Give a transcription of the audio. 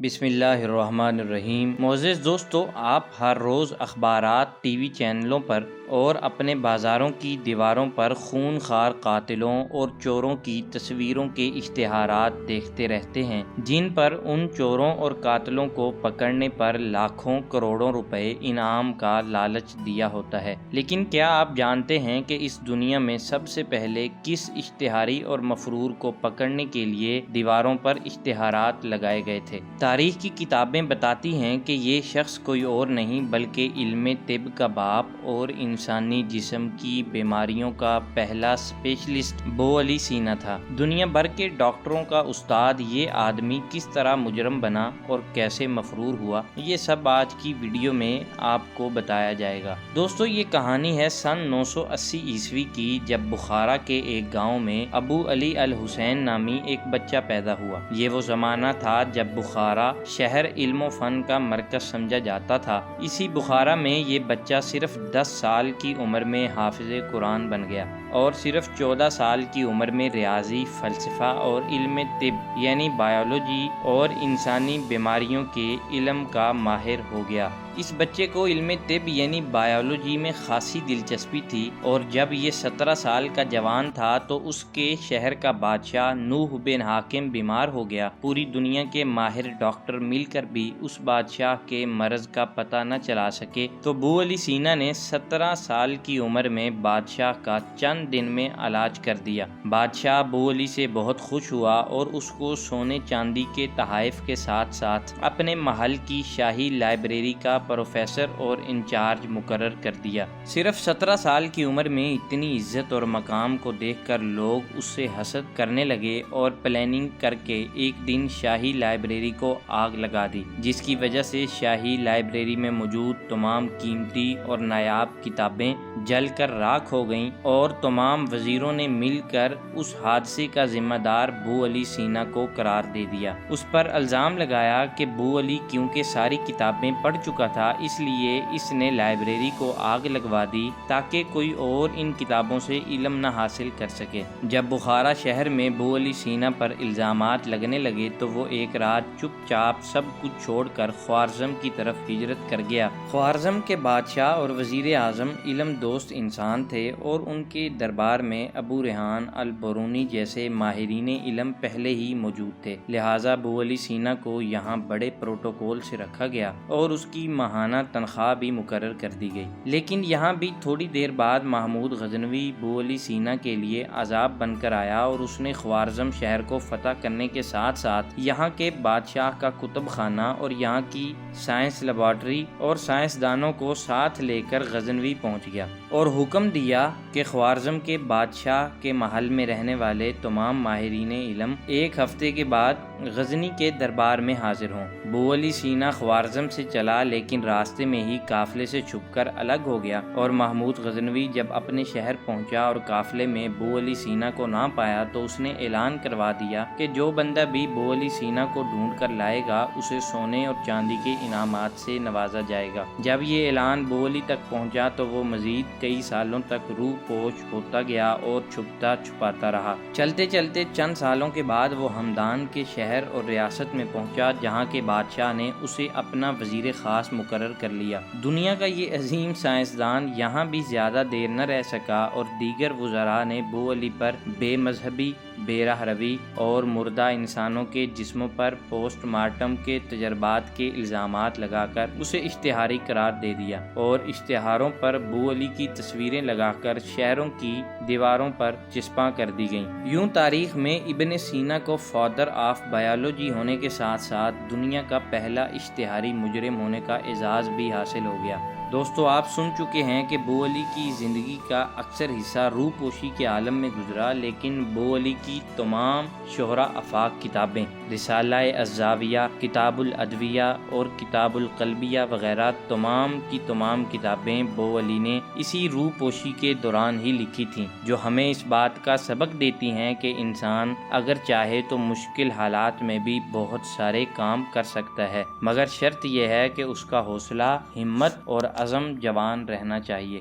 بسم اللہ الرحمن الرحیم۔ معزز دوستو، آپ ہر روز اخبارات، ٹی وی چینلوں پر اور اپنے بازاروں کی دیواروں پر خون خوار قاتلوں اور چوروں کی تصویروں کے اشتہارات دیکھتے رہتے ہیں، جن پر ان چوروں اور قاتلوں کو پکڑنے پر لاکھوں کروڑوں روپے انعام کا لالچ دیا ہوتا ہے۔ لیکن کیا آپ جانتے ہیں کہ اس دنیا میں سب سے پہلے کس اشتہاری اور مفرور کو پکڑنے کے لیے دیواروں پر اشتہارات لگائے گئے تھے؟ تاریخ کی کتابیں بتاتی ہیں کہ یہ شخص کوئی اور نہیں بلکہ علم طب کا باپ اور انسانی جسم کی بیماریوں کا پہلا اسپیشلسٹ ابو علی سینا تھا۔ دنیا بھر کے ڈاکٹروں کا استاد یہ آدمی کس طرح مجرم بنا اور کیسے مفرور ہوا، یہ سب آج کی ویڈیو میں آپ کو بتایا جائے گا۔ دوستو، یہ کہانی ہے سن 980 عیسوی کی، جب بخارا کے ایک گاؤں میں ابو علی الحسین نامی ایک بچہ پیدا ہوا۔ یہ وہ زمانہ تھا جب بخارا شہر علم و فن کا مرکز سمجھا جاتا تھا۔ اسی بخارا میں یہ بچہ صرف 10 سال کی عمر میں حافظ قرآن بن گیا اور صرف 14 سال کی عمر میں ریاضی، فلسفہ اور علم طب یعنی بائیولوجی اور انسانی بیماریوں کے علم کا ماہر ہو گیا۔ اس بچے کو علم طب یعنی بائیولوجی میں خاصی دلچسپی تھی، اور جب یہ 17 سال کا جوان تھا تو اس کے شہر کا بادشاہ نوح بن حاکم بیمار ہو گیا۔ پوری دنیا کے ماہر ڈاکٹر مل کر بھی اس بادشاہ کے مرض کا پتہ نہ چلا سکے، تو ابو علی سینا نے 17 سال کی عمر میں بادشاہ کا چند دن میں علاج کر دیا۔ بادشاہ ابو علی سے بہت خوش ہوا اور اس کو سونے چاندی کے تحائف کے ساتھ ساتھ اپنے محل کی شاہی لائبریری کا پروفیسر اور انچارج مقرر کر دیا۔ صرف 17 سال کی عمر میں اتنی عزت اور مقام کو دیکھ کر لوگ اس سے حسد کرنے لگے اور پلاننگ کر کے ایک دن شاہی لائبریری کو آگ لگا دی، جس کی وجہ سے شاہی لائبریری میں موجود تمام قیمتی اور نایاب کتابیں جل کر راکھ ہو گئیں، اور تمام وزیروں نے مل کر اس حادثے کا ذمہ دار ابو علی سینا کو قرار دے دیا۔ اس پر الزام لگایا کہ ابو علی کیونکہ ساری کتابیں پڑھ چکا تھا، اس لیے اس نے لائبریری کو آگ لگوا دی تاکہ کوئی اور ان کتابوں سے علم نہ حاصل کر سکے۔ جب بخارا شہر میں ابو علی سینا پر الزامات لگنے لگے تو وہ ایک رات چپ چاپ سب کچھ چھوڑ کر خوارزم کی طرف ہجرت کر گیا۔ خوارزم کے بادشاہ اور وزیر اعظم علم دوست انسان تھے، اور ان کے دربار میں ابو ریحان البرونی جیسے ماہرین علم پہلے ہی موجود تھے، لہٰذا ابو علی سینا کو یہاں بڑے پروٹوکول سے رکھا گیا اور اس کی ماہانہ تنخواہ بھی مقرر کر دی گئی۔ لیکن یہاں بھی تھوڑی دیر بعد محمود غزنوی ابو علی سینا کے لیے عذاب بن کر آیا، اور اس نے خوارزم شہر کو فتح کرنے کے ساتھ ساتھ یہاں کے بادشاہ کا کتب خانہ اور یہاں کی سائنس لیبارٹری اور سائنسدانوں کو ساتھ لے کر غزنوی پہنچ گیا اور حکم دیا کہ خوارزم کے بادشاہ کے محل میں رہنے والے تمام ماہرین علم ایک ہفتے کے بعد غزنی کے دربار میں حاضر ہوں۔ ابو علی سینا خوارزم سے چلا، لیکن راستے میں ہی قافلے سے چھپ کر الگ ہو گیا، اور محمود غزنوی جب اپنے شہر پہنچا اور قافلے میں ابو علی سینا کو نہ پایا تو اس نے اعلان کروا دیا کہ جو بندہ بھی ابو علی سینا کو ڈھونڈ کر لائے گا اسے سونے اور چاندی کے انعامات سے نوازا جائے گا۔ جب یہ اعلان ابو علی تک پہنچا تو وہ مزید کئی سالوں تک روح پوش ہوتا گیا اور چھپتا چھپاتا رہا۔ چلتے چلتے چند سالوں کے بعد وہ ہمدان کے شہر اور ریاست میں پہنچا، جہاں کے بادشاہ نے اسے اپنا وزیر خاص مقرر کر لیا۔ دنیا کا یہ عظیم سائنسدان یہاں بھی زیادہ دیر نہ رہ سکا، اور دیگر وزراء نے ابو علی پر بے مذہبی، بے راہ روی اور مردہ انسانوں کے جسموں پر پوسٹ مارٹم کے تجربات کے الزامات لگا کر اسے اشتہاری قرار دے دیا، اور اشتہاروں پر ابو علی کی تصویریں لگا کر شہروں کی دیواروں پر چسپاں کر دی گئیں۔ یوں تاریخ میں ابن سینا کو فادر آف بائیولوجی ہونے کے ساتھ ساتھ دنیا کا پہلا اشتہاری مجرم ہونے کا اعزاز بھی حاصل ہو گیا۔ دوستو، آپ سن چکے ہیں کہ ابو علی کی زندگی کا اکثر حصہ روح پوشی کے عالم میں گزرا، لیکن ابو علی کی تمام شہرا آفاق کتابیں، رسالہ الزاویہ، کتاب الادویہ اور کتاب القلبیہ وغیرہ تمام کی تمام کتابیں ابو علی نے اسی روح پوشی کے دوران ہی لکھی تھیں، جو ہمیں اس بات کا سبق دیتی ہیں کہ انسان اگر چاہے تو مشکل حالات میں بھی بہت سارے کام کر سکتا ہے، مگر شرط یہ ہے کہ اس کا حوصلہ، ہمت اور عزم جوان رہنا چاہیے۔